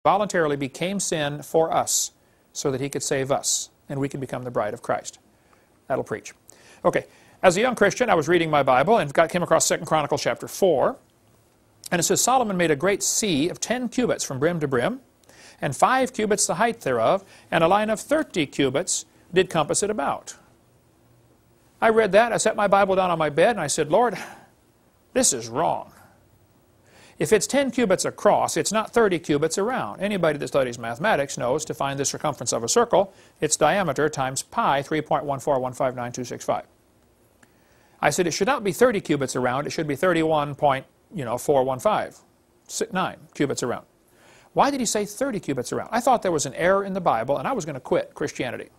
voluntarily became sin for us so that he could save us and we can become the bride of Christ. That'll preach. Okay, as a young Christian, I was reading my Bible and came across 2 Chronicles chapter 4. And it says, Solomon made a great sea of 10 cubits from brim to brim, and 5 cubits the height thereof, and a line of 30 cubits did compass it about. I read that, I set my Bible down on my bed, and I said, Lord, this is wrong. If it's 10 cubits across, it's not 30 cubits around. Anybody that studies mathematics knows to find the circumference of a circle, its diameter times pi, 3.14159.265. I said it should not be 30 cubits around, it should be 31.415.9 cubits around. Why did he say 30 cubits around? I thought there was an error in the Bible and I was going to quit Christianity.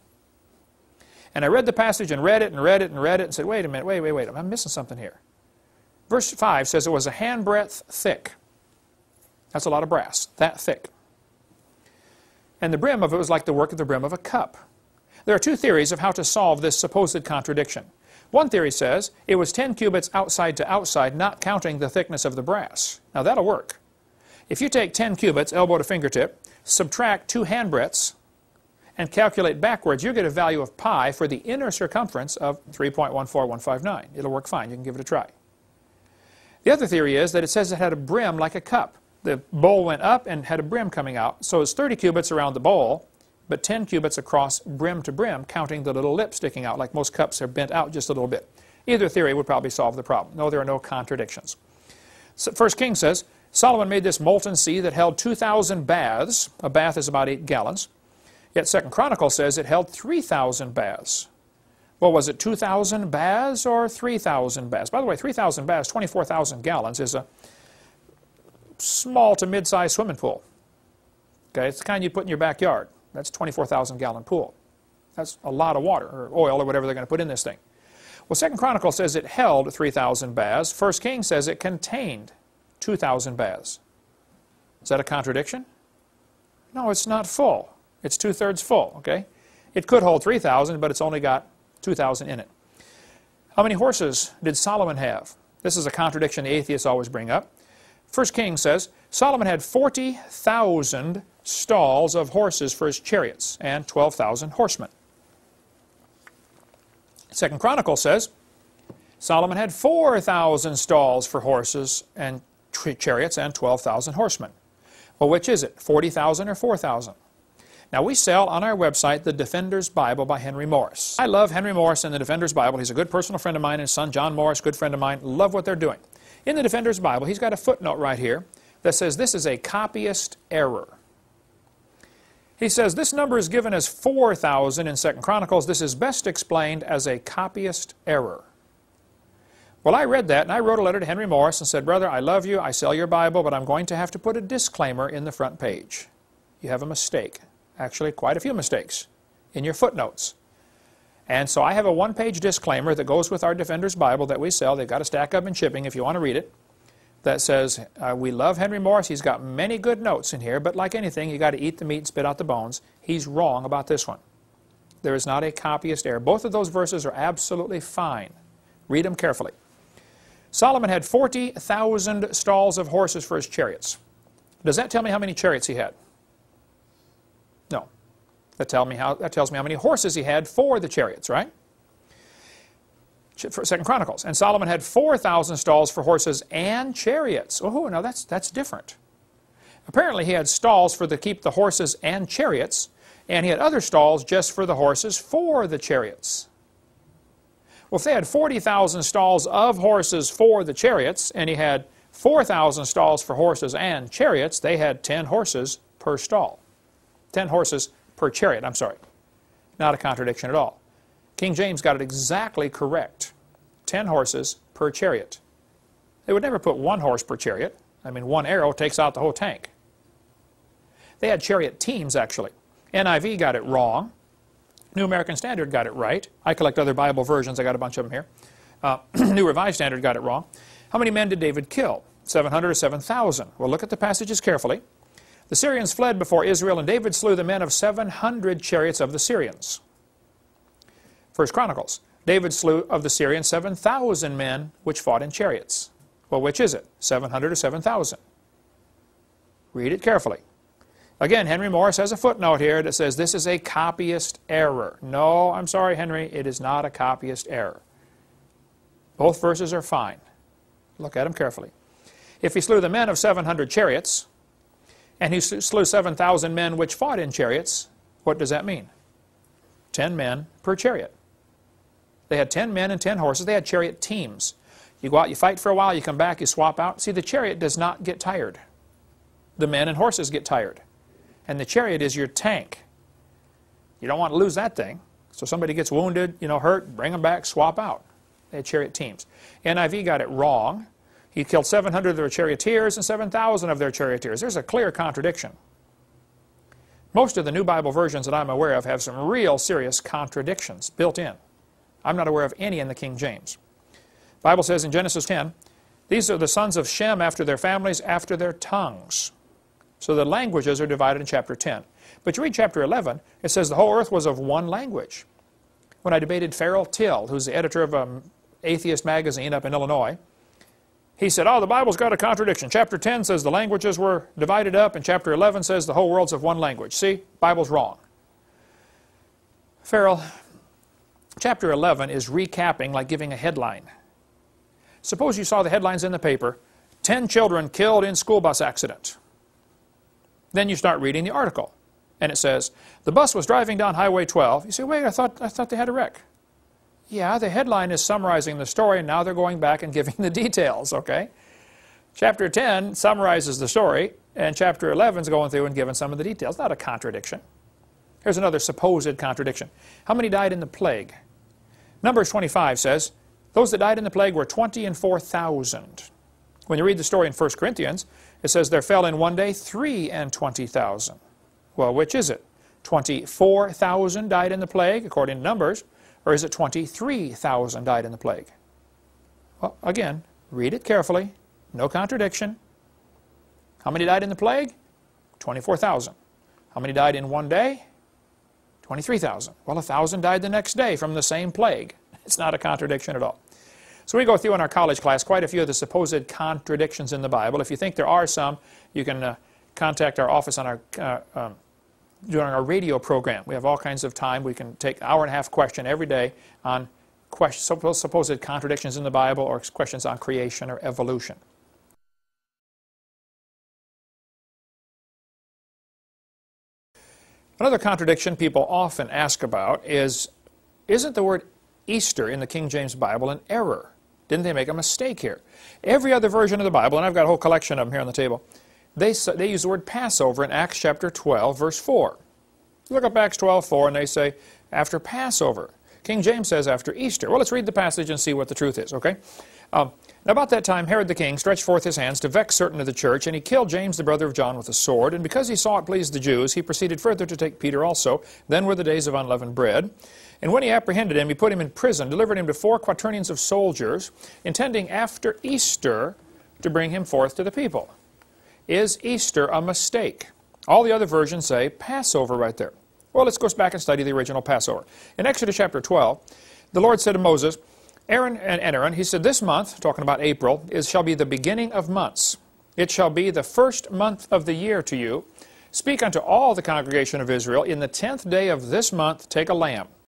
And I read the passage and read it and read it and read it and said, wait a minute, wait, I'm missing something here. Verse 5 says it was a handbreadth thick. That's a lot of brass, that thick. And the brim of it was like the work of the brim of a cup. There are 2 theories of how to solve this supposed contradiction. One theory says it was 10 cubits outside to outside, not counting the thickness of the brass. Now that'll work. If you take 10 cubits, elbow to fingertip, subtract 2 handbreadths, and calculate backwards, you get a value of pi for the inner circumference of 3.14159. It'll work fine. You can give it a try. The other theory is that it says it had a brim like a cup. The bowl went up and had a brim coming out. So it's 30 cubits around the bowl, but 10 cubits across brim to brim, counting the little lip sticking out, like most cups are bent out just a little bit. Either theory would probably solve the problem. No, there are no contradictions. So 1 Kings says, Solomon made this molten sea that held 2,000 baths. A bath is about 8 gallons. Yet 2 Chronicles says it held 3,000 baths. Well, was it 2,000 baths or 3,000 baths? By the way, 3,000 baths, 24,000 gallons, is a small to mid-sized swimming pool. Okay, it's the kind you put in your backyard. That's a 24,000 gallon pool. That's a lot of water, or oil, or whatever they're going to put in this thing. Well, 2 Chronicles says it held 3,000 baths. 1 Kings says it contained 2,000 baths. Is that a contradiction? No, it's not full. It's 2/3 full, okay? It could hold 3,000, but it's only got 2,000 in it. How many horses did Solomon have? This is a contradiction the atheists always bring up. 1 Kings says Solomon had 40,000 stalls of horses for his chariots and 12,000 horsemen. 2 Chronicles says Solomon had 4,000 stalls for horses and chariots and 12,000 horsemen. Well, which is it, 40,000 or 4,000? Now, we sell on our website the Defender's Bible by Henry Morris. I love Henry Morris and the Defender's Bible. He's a good personal friend of mine, and his son John Morris, good friend of mine. Love what they're doing. In the Defender's Bible, he's got a footnote right here that says this is a copyist error. He says this number is given as 4,000 in 2 Chronicles. This is best explained as a copyist error. Well, I read that, and I wrote a letter to Henry Morris and said, Brother, I love you, I sell your Bible, but I'm going to have to put a disclaimer in the front page. You have a mistake. Actually, quite a few mistakes in your footnotes. And so I have a 1-page disclaimer that goes with our Defender's Bible that we sell. They've got a stack up in shipping if you want to read it. That says, we love Henry Morris. He's got many good notes in here, but like anything, you got to eat the meat and spit out the bones. He's wrong about this one. There is not a copyist error. Both of those verses are absolutely fine. Read them carefully. Solomon had 40,000 stalls of horses for his chariots. Does that tell me how many chariots he had? No. That tells me how many horses he had for the chariots, right? 2 Chronicles. And Solomon had 4,000 stalls for horses and chariots. Oh, now that's different. Apparently he had stalls to keep the horses and chariots, and he had other stalls just for the horses for the chariots. Well, if they had 40,000 stalls of horses for the chariots, and he had 4,000 stalls for horses and chariots, they had 10 horses per stall. 10 horses per chariot, I'm sorry. Not a contradiction at all. King James got it exactly correct. 10 horses per chariot. They would never put 1 horse per chariot. I mean, 1 arrow takes out the whole tank. They had chariot teams, actually. NIV got it wrong. New American Standard got it right. I collect other Bible versions. I got a bunch of them here. New Revised Standard got it wrong. How many men did David kill? 700 or 7,000? Well, look at the passages carefully. The Syrians fled before Israel, and David slew the men of 700 chariots of the Syrians. 1 Chronicles. David slew of the Syrians 7,000 men which fought in chariots. Well, which is it? 700 or 7,000? Read it carefully. Again, Henry Morris has a footnote here that says this is a copyist error. No, I'm sorry, Henry, it is not a copyist error. Both verses are fine. Look at them carefully. If he slew the men of 700 chariots, and he slew 7,000 men which fought in chariots, what does that mean? 10 men per chariot. They had 10 men and 10 horses. They had chariot teams. You go out, you fight for a while, you come back, you swap out. See, the chariot does not get tired. The men and horses get tired. And the chariot is your tank. You don't want to lose that thing. So somebody gets wounded, hurt, bring them back, swap out. They had chariot teams. NIV got it wrong. He killed 700 of their charioteers and 7,000 of their charioteers. There's a clear contradiction. Most of the New Bible versions that I'm aware of have some real serious contradictions built in. I'm not aware of any in the King James. The Bible says in Genesis 10, these are the sons of Shem after their families, after their tongues. So the languages are divided in chapter 10. But you read chapter 11, it says the whole earth was of one language. When I debated Farrell Till, who's the editor of an atheist magazine up in Illinois, he said, oh, the Bible's got a contradiction. Chapter 10 says the languages were divided up, and chapter 11 says the whole world's of one language. See, Bible's wrong. Farrell, chapter 11 is recapping like giving a headline. Suppose you saw the headlines in the paper, 10 children killed in school bus accident. Then you start reading the article, and it says, the bus was driving down Highway 12. You say, wait, I thought they had a wreck. Yeah, the headline is summarizing the story, and now they're going back and giving the details, okay? Chapter 10 summarizes the story, and chapter 11 is going through and giving some of the details. Not a contradiction. Here's another supposed contradiction. How many died in the plague? Numbers 25 says, those that died in the plague were 20 and 4,000. When you read the story in 1 Corinthians, it says there fell in one day 3 and 20,000. Well, which is it? 24,000 died in the plague, according to Numbers, or is it 23,000 died in the plague? Well, again, read it carefully. No contradiction. How many died in the plague? 24,000. How many died in one day? 23,000. Well, 1,000 died the next day from the same plague. It's not a contradiction at all. So we go through in our college class quite a few of the supposed contradictions in the Bible. If you think there are some, you can contact our office on our during our radio program. We have all kinds of time. We can take an hour-and-a-half question every day on supposed contradictions in the Bible or questions on creation or evolution. Another contradiction people often ask about is, isn't the word Easter in the King James Bible an error? Didn't they make a mistake here? Every other version of the Bible, and I've got a whole collection of them here on the table, they use the word Passover in Acts chapter 12, verse 4. Look up Acts 12:4, and they say, after Passover. King James says after Easter. Well, let's read the passage and see what the truth is, okay? Now, about that time, Herod the king stretched forth his hands to vex certain of the church, and he killed James, the brother of John, with a sword. And because he saw it pleased the Jews, he proceeded further to take Peter also. Then were the days of unleavened bread. And when he apprehended him, he put him in prison, delivered him to 4 quaternions of soldiers, intending after Easter to bring him forth to the people. Is Easter a mistake? All the other versions say Passover right there. Well, let's go back and study the original Passover. In Exodus chapter 12, the Lord said to Moses, Aaron, he said, this month, talking about April, shall be the beginning of months. It shall be the first month of the year to you. Speak unto all the congregation of Israel, in the 10th day of this month take a lamb.